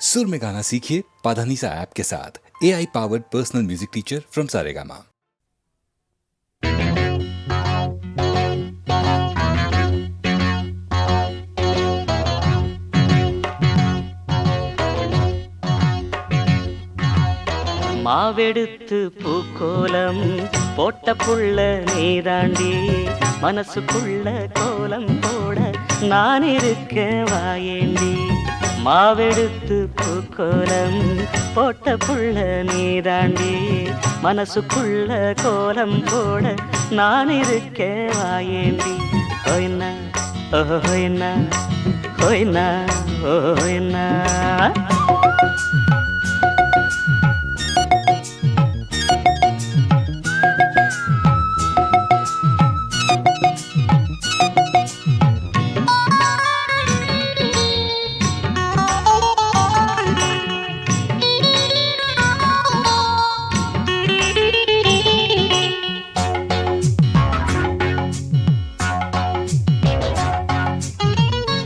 सुर में गाना सीखिए पाधानीसा ऐप के साथ। AI powered personal music teacher from Saregama. மாவெடுத்து பூக்கோலம் போட்ட புள்ள நீதாண்டி, மனசுக்குள்ள கோலம் போட நான் இருக்க வாயேண்டி. மாவெடுத்து பூக்கோலம் போட்ட புள்ள நீதாண்டி, மனசுக்குள்ள கோலம் போட நான் இருக்க வாயேண்டி. ஹோய்னா ஓஹோய்னா ஹோய்னா ஓஹோய்னா.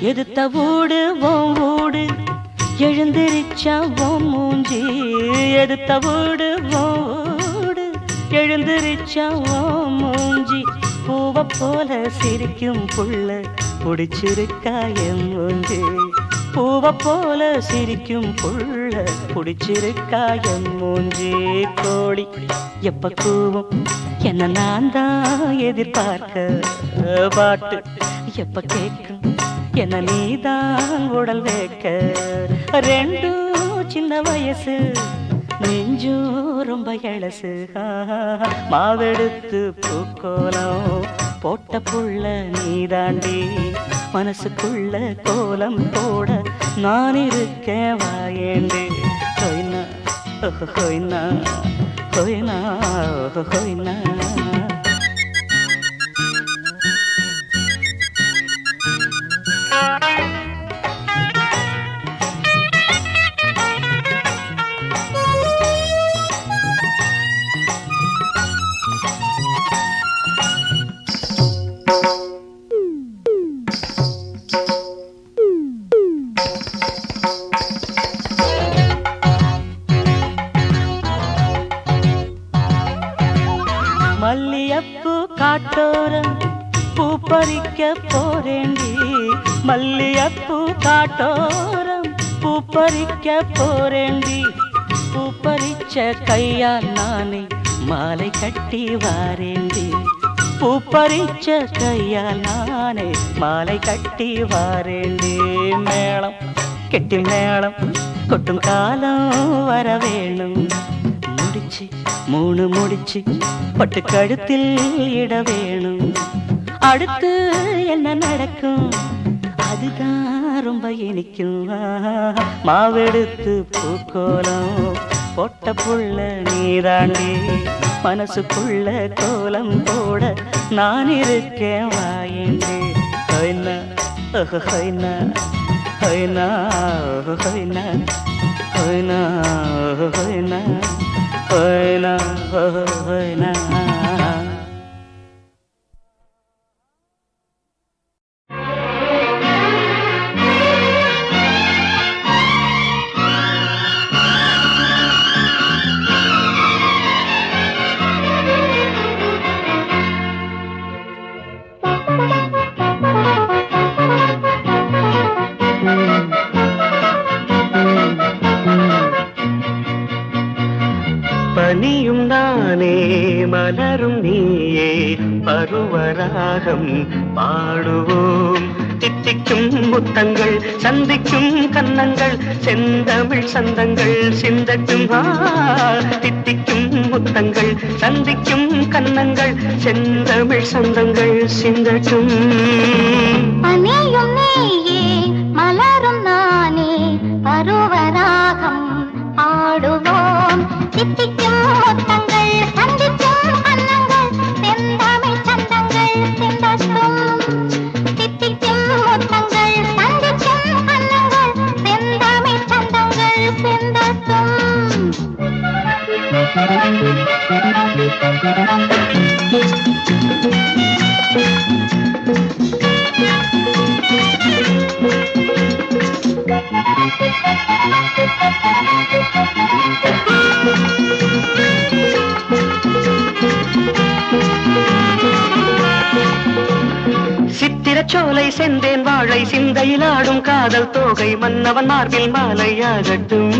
எதுத்த வீடு ஓம் வீடு எழுந்திருச்சா ஓம் மூஞ்சி, எதுத்த வீடு வீடு எழுந்திருச்சா ஓம் மூஞ்சி. பூவை போல சிரிக்கும் புள்ள பிடிச்சிருக்கா என் மூஞ்சி, பூவை போல சிரிக்கும் புள்ள பிடிச்சிருக்கா என் மூஞ்சி. கோழி எப்ப கூவும் என்ன நான் தான் எதிர்பார்க்க, பாட்டு எப்ப கேட்கும் என்ன நீதான் உடல் வைக்க. ரெண்டும் சின்ன வயசு நெஞ்சும் ரொம்ப எழசு. மாவெடுத்து பூக்கோலம் போட்ட புள்ள நீதாண்டி, மனசுக்குள்ள கோலம் போட நான் இருக்கேன் வாயேண்டி. ஹோய்னா ஹோய்னா ஹோய்னா ஹோய்னா. மல்லியப்பூ காட்டோரம் பூ பறிக்க போறேண்டி, மல்லியப்பூ காட்டோரம் பூ பறிக்க போறேண்டி. பூ பறிச்ச கையால் நானே மாலை கட்டி வாரேண்டி, பூ பறிச்ச கையால் நானே மாலை கட்டி வாரேண்டி. மேளம் கெட்டி மேளம் கொட்டும் காலம் வர வேணும், முடிச்சு மூணு முடிச்சு பட்டு கழுத்தில் இட வேணும். அடுத்து என்ன நடக்கும் அதுதான் ரொம்ப இனிக்கும். மாவெடுத்து பூக்கோலம் போட்ட புள்ள நீதாண்டி, மனசுக்குள்ள கோலம் போட நான் இருக்கேன் வாயேண்டி. ஹோய்னா ஹோய்னா ஹோய்னா ஹோய்னா ஹோய்னா ஹோய்னா ஹோய்னா ஹோய்னா. பனியும் நானே மலரும் நீயே பருவராகம் பாடுவோம். தித்திக்கும் முத்தங்கள் சந்திக்கும் கன்னங்கள் செந்தமிழ் சந்தங்கள் சிந்தட்டும். தித்திக்கும் முத்தங்கள் சந்திக்கும் கன்னங்கள் செந்தமிழ் சந்தங்கள் சிந்தட்டும். பனியும் நீயே மலரும் நானே பருவராகம் பாடுவோம். தித்திக்கும் முத்தங்கள் சந்திக்கும் கன்னங்கள் செந்தமிழ் சந்தங்கள் சிந்தட்டும். தித்திக்கும் முத்தங்கள் சந்திக்கும் கன்னங்கள் செந்தமிழ் சந்தங்கள் சிந்தட்டும். சித்திரச்சோலை செந்தேன் வாழை சிந்தையில் ஆடும் காதல் தோகை மன்னவன் மார்பில் மாலையாகட்டும்.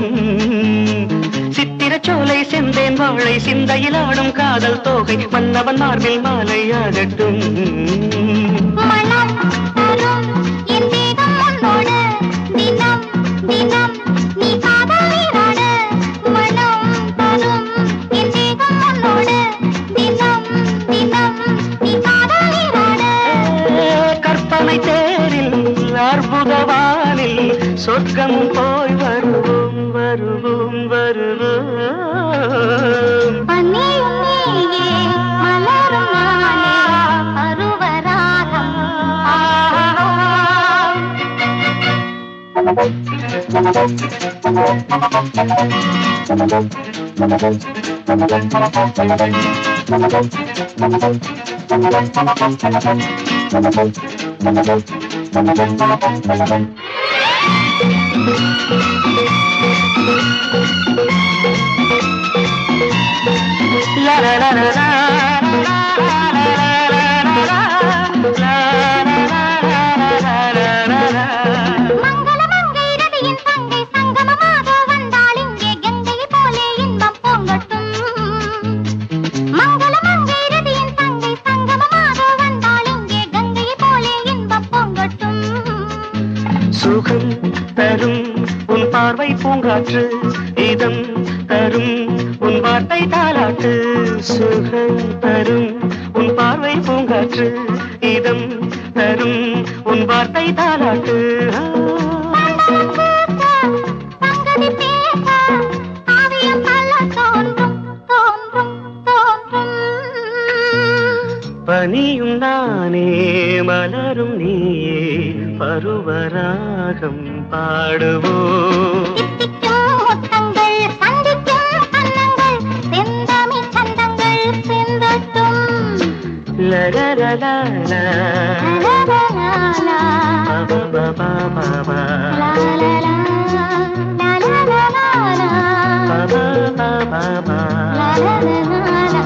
சித்திரச்சோலை செந்தேன் வாழை சிந்தையில் ஆடும் காதல் தோகை மன்னவன் மார்பில் மாலையாகட்டும். மனம் தரும் என் தேகம் உன்னோடு தினம் தினம் நீ காதல் நீராட. மனம் தரும் என் தேகம் உன்னோடு தினம் தினம் நீ காதல் நீராட. கற்பனை தேரில் அற்புதவானில் சொர்க்கமும் போய் வருவோம் வருவோம் வருவோம். பனியும் நீயே மலரும் நானே பருவராகம் பாடுவோம். La la la la la. மங்களமங்கைரதியின் தங்கை சங்கமமாக வந்தாள் இங்கே கங்கையை போலே இன்பம் பொங்கட்டும். மங்களமங்கைரதியின் தங்கை சங்கமமாக வந்தாள் இங்கே கங்கையை போலே இன்பம் பொங்கட்டும். சுகம் தரும் உன் பார்வை பூங்காற்று இதம் தரும் உன் வார்த்தை தாலாட்டு. சுகம் தரும் உன் பார்வை பூங்காற்று இதம் தரும் உன் வார்த்தை தாலாட்டு. சங்கதி பேச காவியம் பல தோன்றும் தோன்றும் தோன்றும். பனியும் நானே மலரும் நீயே பருவராகம் பாடுவோம். தித்திக்கும் முத்தங்கள் சந்திக்கும் கன்னங்கள் செந்தமி சந்தங்கள் செந்தட்டும். லரரலாலா லலலலாலா, பபபபபபா, லலலலா, லலலலாலா, பபபபபா, லலலலாலா.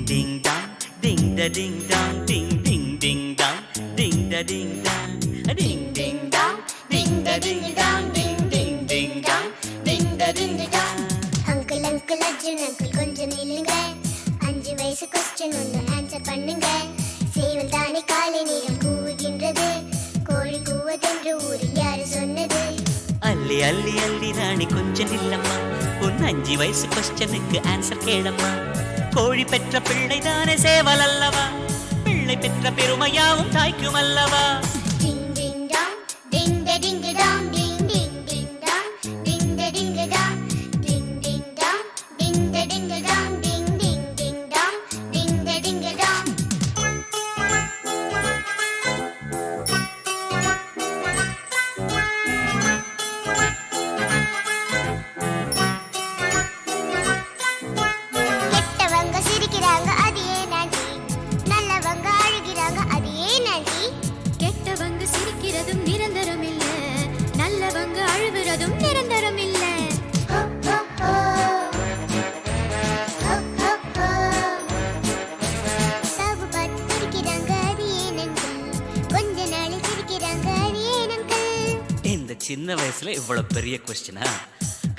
ding dong, ding ding ding dong, ding da ding dong, ding ding dong, ding da ding dong, ding ding ding dong, ding da ding dong. Uncle uncle Arjun uncle கொஞ்சம் நில்லுங்க, 5 வயசு கொஸ்டின் ஒன்று ஆன்சர் பண்ணுங்க. சேவல் தானே காலை நேரம் கூவுகின்றது, கோழி கூவதென்று ஊரில் யாரு சொன்னது? அள்ளி அள்ளி அள்ளி ராணி கொஞ்சம் இல்லம்மா, உன் 5 வயசு கொஸ்டினுக்கு ஆன்சர் கேளம்மா. கோழி பெற்ற பிள்ளை தானே சேவல் அல்லவா, பிள்ளை பெற்ற பெருமையாவும் தாய்க்கும் அல்லவா. டிங் டிங் டாங், டிங் ட டிங் டாங், டிங் டிங் டிங் டாங், டிங் ட டிங் டாங், டிங் டிங் டாங், டிங் ட டிங் டாங், டிங் டிங் டிங் டாங், டிங் ட டிங் டாங். கெட்டவங்க சிரிக்கிறாங்க அது ஏன் ஆண்டி, நல்லவங்க அழுகிறாங்க அது ஏன் ஆண்டி? கெட்டவங்க சிரிக்கிறதும் நிரந்தரம் இல்ல, நல்லவங்க அழுகிறதும் நிரந்தரம் இல்ல. ஹோ ஹோ ஹோ ஹோ ஹோ ஹோ. சாவு பார்த்து துடிக்கிறாங்க அது ஏன் அங்கிள், கொஞ்ச நாளில் சிரிக்கிறாங்க அது ஏன் அங்கிள்? இந்த சின்ன வயசுல இவ்வளவு பெரிய கொஸ்டினா?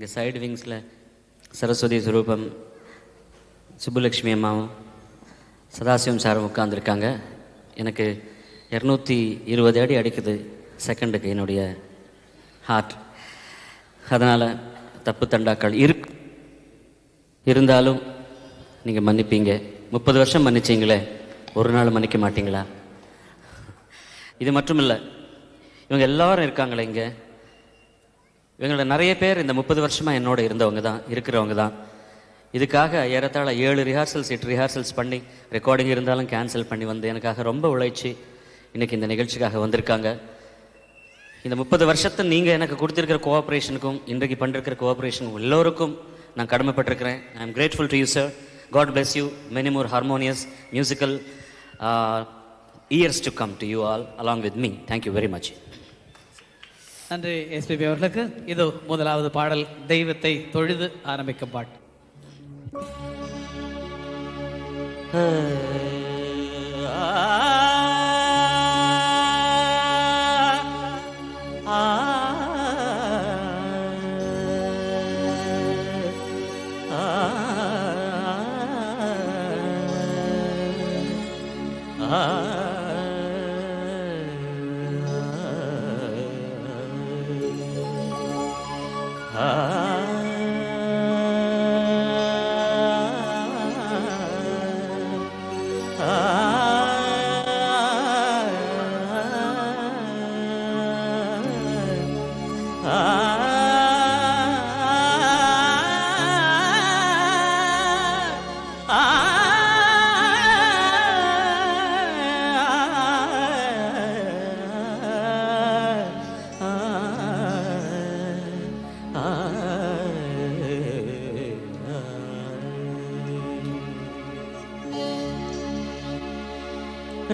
இங்கே சைடு விங்ஸில் சரஸ்வதி ஸ்வரூபம், சுப்புலக்ஷ்மி அம்மாவும் சதாசிவம் சாரும் உட்காந்துருக்காங்க. எனக்கு 220 அடி அடிக்குது செகண்டுக்கு என்னுடைய ஹார்ட். அதனால் தப்பு தண்டாக்கள் இருந்தாலும் நீங்கள் மன்னிப்பீங்க. 30 வருஷம் மன்னிச்சிங்களே, ஒரு நாள் மன்னிக்க மாட்டிங்களா? இது மட்டும் இல்லை, இவங்க எல்லாரும் இருக்காங்களே இங்கே, இவங்கள நிறைய பேர் இந்த 30 வருஷமாக என்னோட இருக்கிறவங்க தான். இதுக்காக ஏறத்தாழ 7 ரிஹார்சல்ஸ் 8 ரிஹார்சல்ஸ் பண்ணி ரெக்கார்டிங் இருந்தாலும் கேன்சல் பண்ணி வந்து எனக்காக ரொம்ப உழைச்சி இன்றைக்கி இந்த நிகழ்ச்சிக்காக வந்திருக்காங்க. இந்த 30 வருஷத்தை நீங்கள் எனக்கு கொடுத்துருக்கிற கோஆப்ரேஷனுக்கும் இன்றைக்கு பண்ணிருக்கிற கோஆப்ரேஷனுக்கும் எல்லோருக்கும் நான் கடமைப்பட்டிருக்கிறேன். I am grateful to you sir. God bless you. Many more harmonious musical years to come to you all along with me. Thank you very much. நன்றி எஸ்பிபி அவர்களுக்கு. இது முதலாவது பாடல், தெய்வத்தை தொழுது ஆரம்பிக்கும் பாட்டு.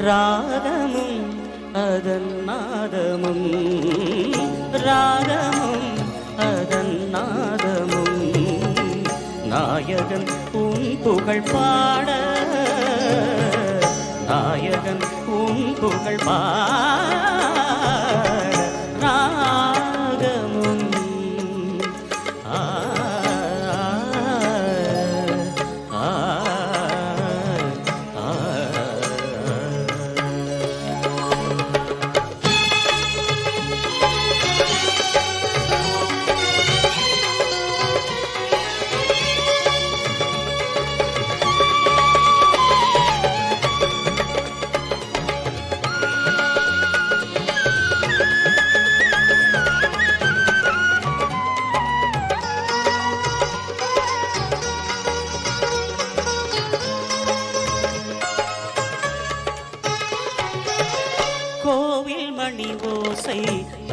ராகமும் அதன் நாதமும், ராகமும் அதன் நாதமும், நாயகன் உன் புகழ் பாட, நாயகன் உன் புகழ் பாட, ராகமும்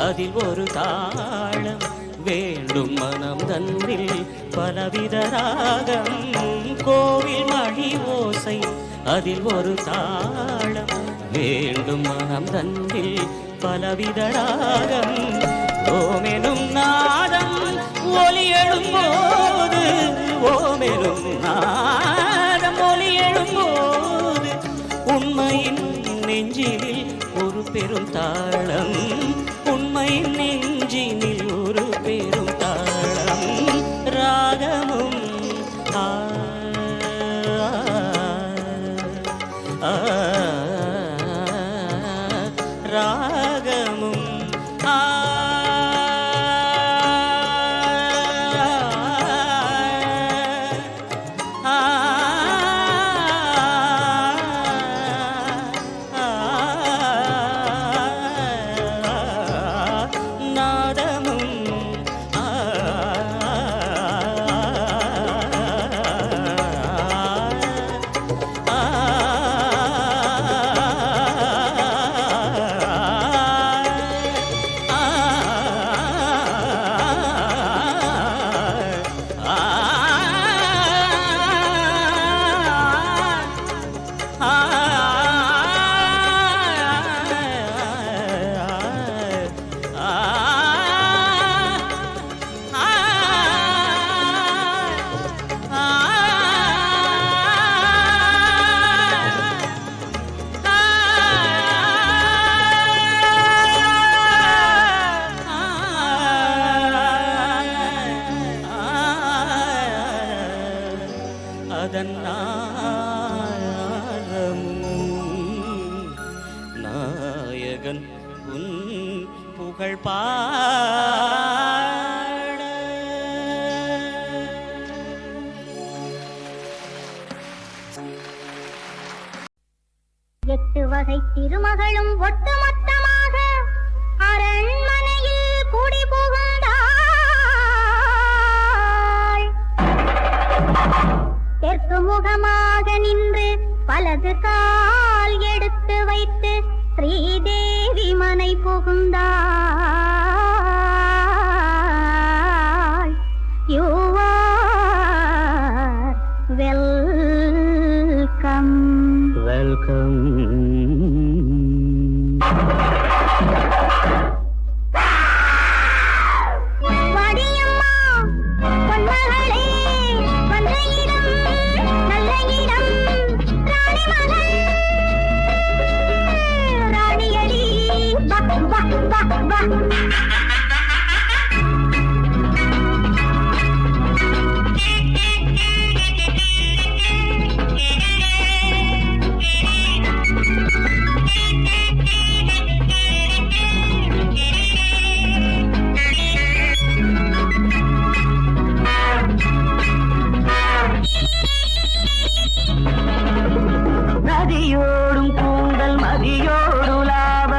அதில் ஒரு தாளம் வேண்டும், மனம் தன்னில் பலவித ராகம். கோவில் மணி ஓசை அதில் ஒரு தாளம் வேண்டும், மனம் தன்னில் பலவித ராகம். ஓமெனும் நாதம் ஒலி எழும்போது, ஓமெனும் நாதம் ஒலி எழும்போது, உண்மையின் நெஞ்சினில் ஒரு பெரும் தாளம், உண்மையின் நெஞ்சினில் ஒரு பெரும் தாளம். ராகமும் ராகமும் அதன் நாயகன் உன் புகழ் பாட. 8 வகை திருமகளும் ஒட்டுமொத்தமாக அரண்மனையில் கூடி புகுந்தாள். தெற்கு முகமாக நின்று வலது கால் எடுத்து வைத்து ஸ்ரீதேவி மனை புகுந்தாள். You are welcome. வெல்கம். வாடியம்மா பொன்மகளே வந்த இடம் நல்ல இடம். ராணி மகள் ராணியடி வா வா வா வா. நதியோடும் கூந்தல் மதியோடு லாப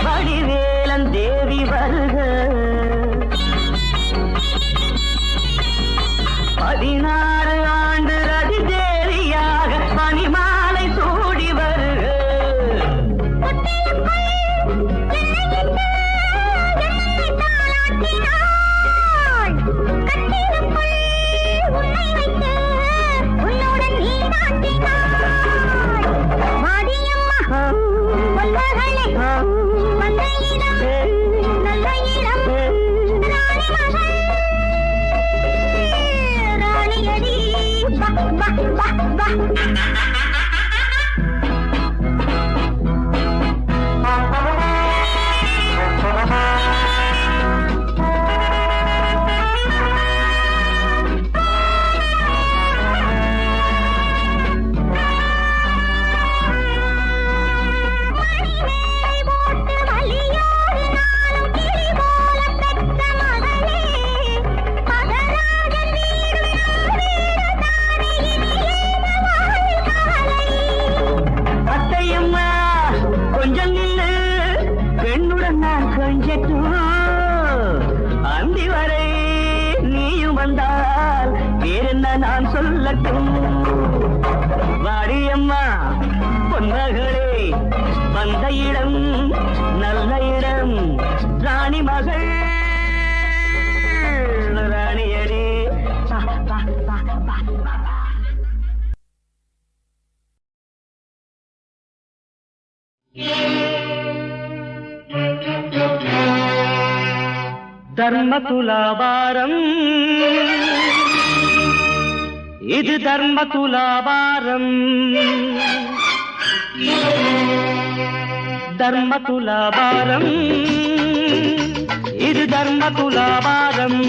வடிவேலன் தேவி வருக. 16 ஆண்டு ரதி தேவியாக பனிமாலை சூடி வருக. அந்தி வரை நீயும் வந்தால் வேறென்ன நான் சொல்லட்டும். வாடியம்மா பொன்னகளே வந்த இடம் நல்ல இடம். ராணி மகள் ராணியடி பா பா பா பா பா. தர்ம துலாபாரம் இது தர்ம துலாபாரம். தர்ம துலாபாரம் இது தர்ம துலாபாரம்.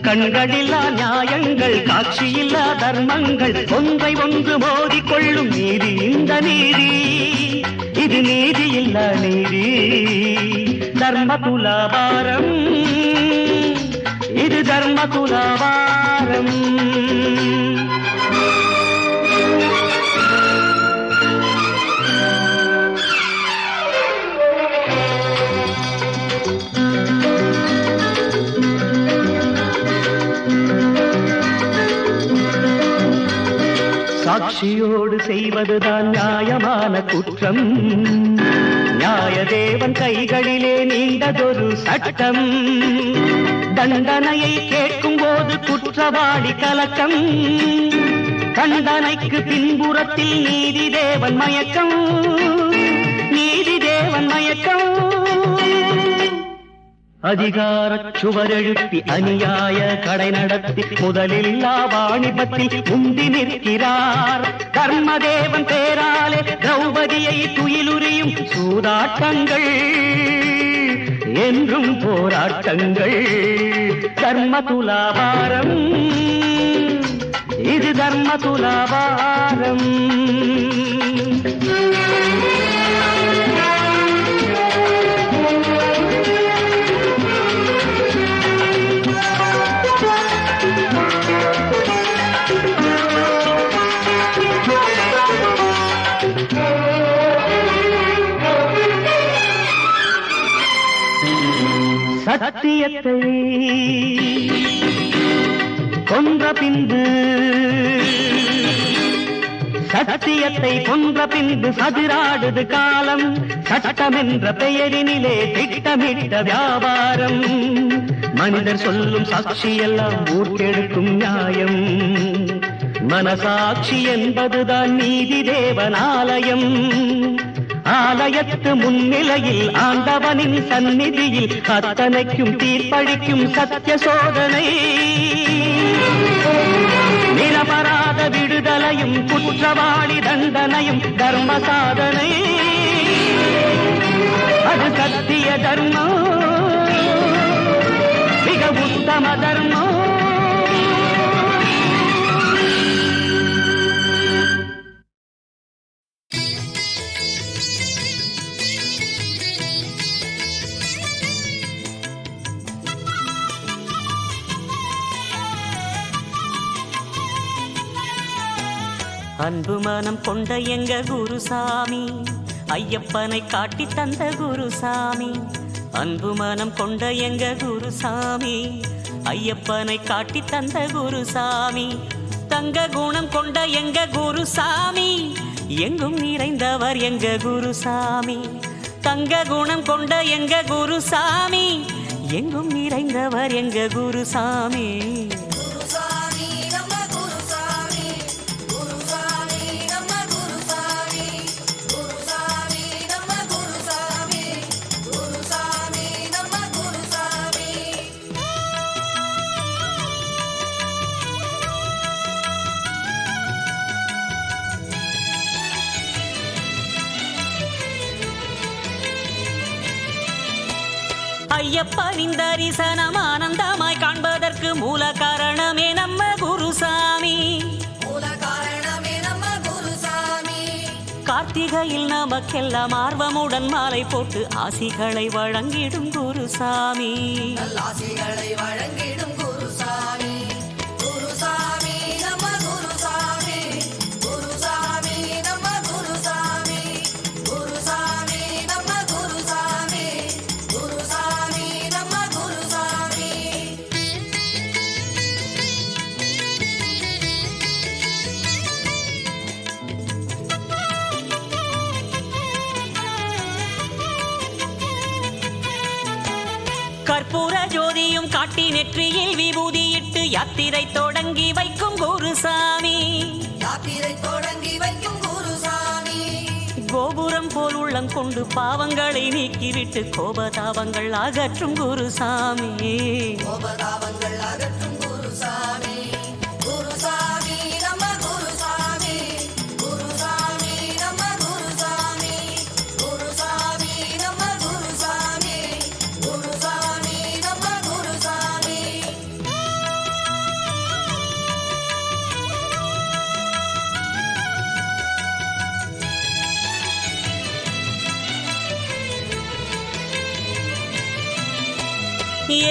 கண்களில்லா நியாயங்கள் காட்சியில்லா தர்மங்கள் ஒன்றை ஒன்று மோதிக்கொள்ளும் நீதி இந்த நீதி. இது நீதி இல்ல நீதி. தர்ம துலாபாரம் இது தர்ம துலாபாரம். சாட்சியோடு செய்வதுதான் நியாயமான குற்றம். நியாயதேவன் கைகளிலே நீண்டதொரு சட்டம். தண்டனையை கேட்கும் போது குற்றவாளி கலக்கம். தண்டனைக்கு பின்புறத்தில் நீதி தேவன் மயக்கம். நீதி தேவன் மயக்கம். அதிகாரச் சுவரெழுப்பி அநியாய கடை நடத்தி முதலில்லா வாணிபத்தில் முந்தி நிற்கிறார். தர்மதேவன் பேராலே திரௌபதியை துயிலுரியும் சூதாட்டங்கள் என்றும் போராட்டங்கள். தர்ம துலாபாரம், இது தர்ம துலாபாரம். சத்தியத்தை கொன்ற பின்பு, சத்தியத்தை கொன்ற பின்பு சதிராடுது காலம். சட்டம் என்ற பெயரினிலே திட்டமிட்ட வியாபாரம். மனிதர் சொல்லும் சாட்சி எல்லாம் ஊர்க்கெடுக்கும் நியாயம். மனசாட்சி என்பதுதான் நீதி தேவனாலயம். ஆலயத்து முன்னிலையில் ஆண்டவனின் சந்நிதியில் அத்தனைக்கும் தீர்ப்பளிக்கும் சத்திய சோதனை. நிரபராத விடுதலையும் குற்றவாளி தண்டனையும் தர்ம சாதனை. அது சத்திய தர்மம், மிக உத்தம தர்மம். அன்பு மனம் கொண்ட எங்க குருசாமி, ஐயப்பனை காட்டி தந்த குருசாமி. அன்பு மனம் கொண்ட எங்க குருசாமி, ஐயப்பனை காட்டி தந்த குருசாமி. தங்க குணம் கொண்ட எங்க குருசாமி, எங்கும் நிறைந்தவர் எங்க குருசாமி. தங்க குணம் கொண்ட எங்க குருசாமி, எங்கும் நிறைந்தவர் எங்க குருசாமி. ஐயப்பனின் தரிசனம் ஆனந்தமாய் காண்பதற்கு மூல காரணமே நம்ம குருசாமி. கார்த்திகையில் நமக்கெல்லாம் ஆர்வமுடன் மாலை போட்டு ஆசிகளை வழங்கிடும் குருசாமி. கற்பூர ஜோதியும் காட்டி நெற்றியில் விபூதியிட்டு யாத்திரை தொடங்கி வைக்கும் குருசாமி. கோபுரம் போல் உள்ளம் கொண்டு பாவங்களை நீக்கிவிட்டு கோபதாபங்கள் அகற்றும் குருசாமி.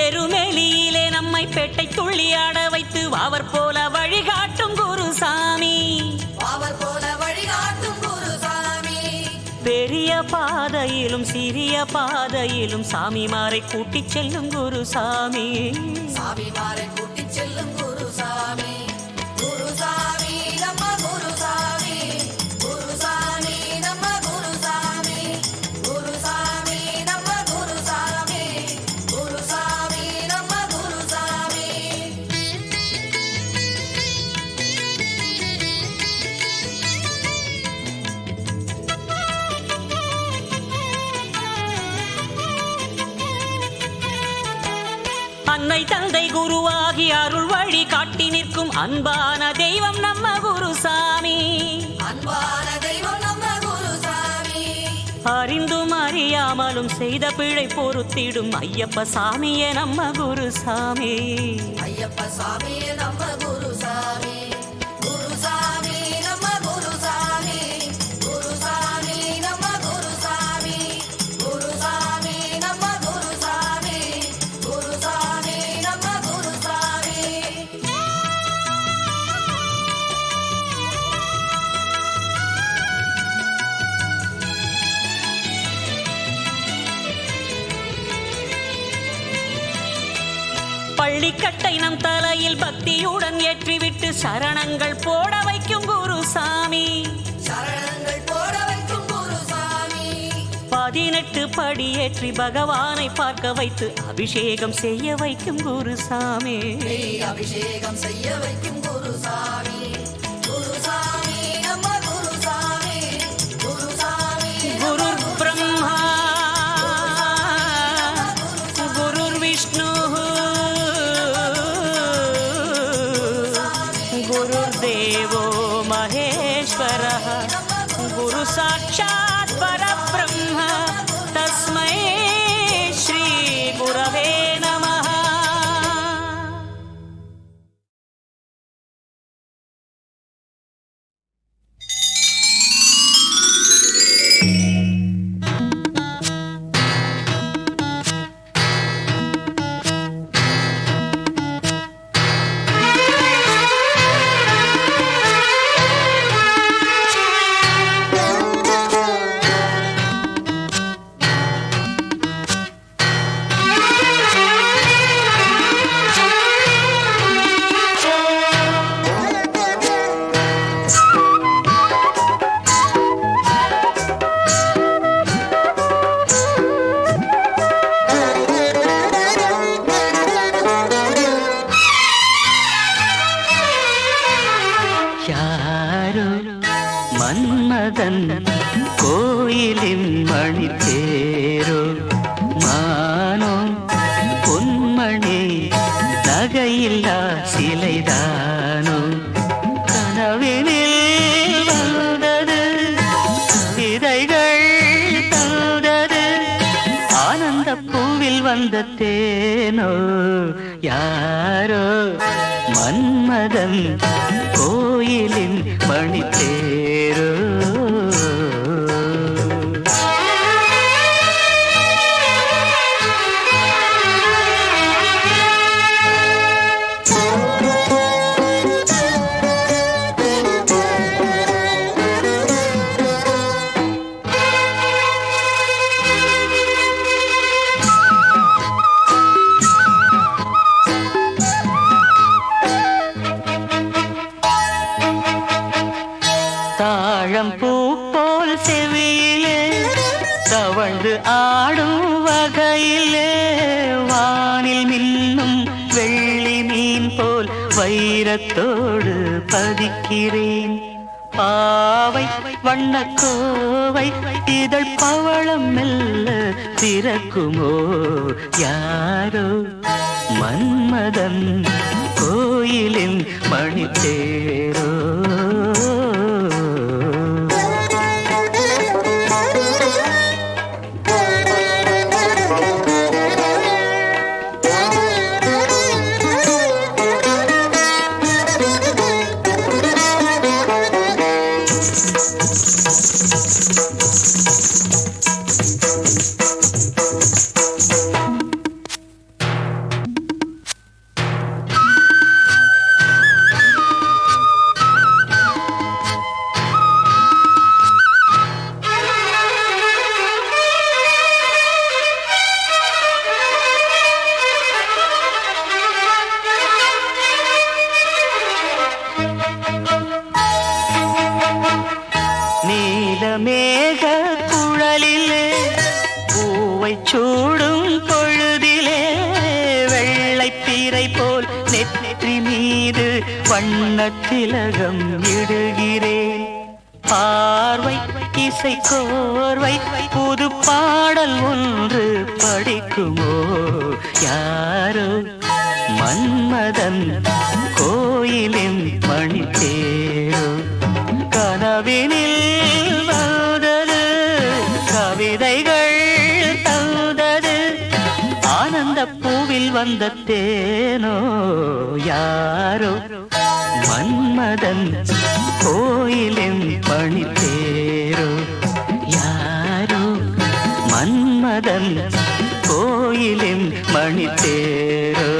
எருமெலியிலே நம்மை பேட்டை துள்ளியாட வைத்து அவர் போல வழிகாட்டும் குருசாமி. பெரிய பாதையிலும் சிறிய பாதையிலும் சாமிமாரை கூட்டிச் செல்லும் குருசாமி. அன்னை தந்தை குருவாகி அருள் வழி காட்டி நிற்கும் அன்பான தெய்வம் நம்ம குருசாமி. அறிந்தும் அறியா தெரியாமலும் செய்த பிழை பொறுத்திடும் ஐயப்ப சாமியே நம்ம குருசாமி. ஐயப்ப சாமியே நம்ம குருசாமி, குருசாமி நம்ம குருசாமி, குருசாமி நம்ம குருசாமி, குருசாமி நம்ம குருசாமி, குருசாமி நம்ம குருசாமி. பள்ளிக்கட்டை நம் தலையில் பக்தியுடன் ஏற்றிவிட்டு சரணங்கள் போட வைக்கும் குருசாமி, சரணங்கள் போட வைக்கும் குருசாமி. 18 படி ஏற்றி பகவானை பார்க்க வைத்து அபிஷேகம் செய்ய வைக்கும் குருசாமி. அபிஷேகம் செய்ய வைக்கும் குருசாமி, குருசாமி நம்ம குருசாமி, குருசாமி. குரு பிரம்மா குரு விஷ்ணு गुरुर्देवो महेश्वरः गुरु साक्षात् परब्रह्म तस्मै श्री गुरवे नमः. யாரோ மன்மதன் கோயிலின் மணித்தேரோ மானோ பொன்மணி நகையில்லா சிலைதானோ கனவினில் வந்தது விதைகள் தந்தது ஆனந்த பூவில் வந்த தேனோ யாரோ மன்மதன் கோயிலின் மணித்தேரோ. தாழம் பூ போல் செவியிலே தவழ்ந்து ஆடும் வகையிலே வானில் மின்னும் வெள்ளி மீன் போல் வைரத்தோடு பதிக்கிறேன். பாவை வண்ணக்கோவை இதழ் பவளம் மெல்ல திறக்குமோ யாரோ மன்மதன் கோயிலின் மணித்தேரோ. நீலமேக குழலிலே பூவை சூடும் பொழுதிலே வெள்ளைப்பீரை போல் நெற்றி மீது வண்ணத்திலகம் இடுகிறேன். பார்வை இசை கோர்வை புது பாடல் ஒன்று படிக்குமோ யாரோ மன்மதன் கோயிலின் மணித்தேரோ. கனவினில் வந்தது கவிதைகள் வந்த தேனோ யாரோ மன்மதன் கோயிலின் பணித்தேரோ யாரோ மன்மதன் கோயிலின் மணித்தேரோ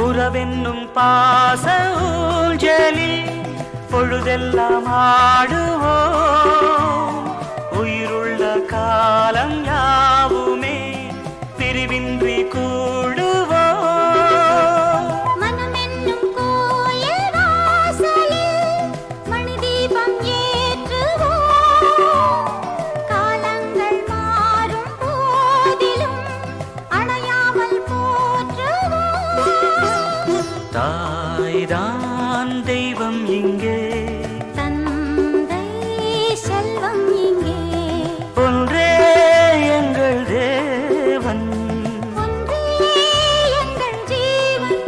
உறவென்னும் பாச ஊஞ்சலில் பொழுதெல்லாம் ஆடுவோம் உயிருள்ள காலம் யாவுமே பிரிவின்றி கூடுவோம் மனமென்னும் கோயில் வாசலில் மணிதீபம் ஏற்றுவோம் காலங்கள் மாறும் போதிலும் அணையாமல் போற்றுவோம் தாய்தான் தெய்வம் இங்கே தந்தை செல்வம் இங்கே ஒன்றே எங்கள் தேவன் ஒன்றே எங்கள் ஜீவன்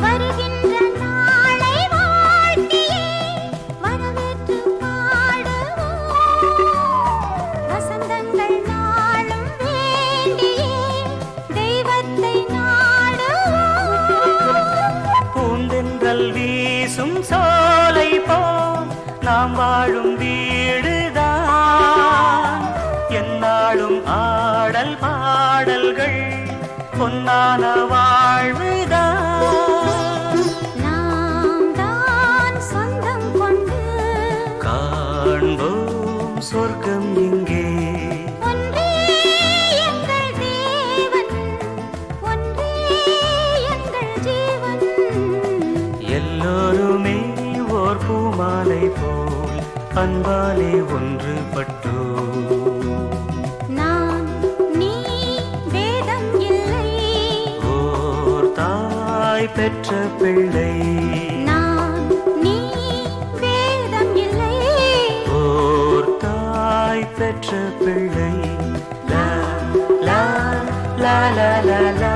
வருகின்ற நாளை வாழ்த்தியே வரவேற்று பாடுவோம் வசந்தங்கள் நாளும் வேண்டியே தெய்வத்தை நாடுவோம் பூந்தென்றல் வீசும் சோலை போல் நாம் வாழும் வீடுதான் எந்நாளும் ஆடல் பாடல்கள் பொன்னான வாழ்வுதான் நாம் தான் சொந்தம் கொண்டு காண்போம் சொர்க்கம் இங்கே ஒன்றே எங்கள் தேவன் ஒன்றே எங்கள் ஜீவன் எல்லோருமே ஓர் பூமாலை போல் அன்பாலே ஒன்றுபட்டோ நான் நீ வேதம் இல்லை ஓர் தாய் பெற்ற பிள்ளை நான் நீ வேதம் இல்லை ஓர் தாய் பெற்ற பிள்ளை லா லா லா லா லா லா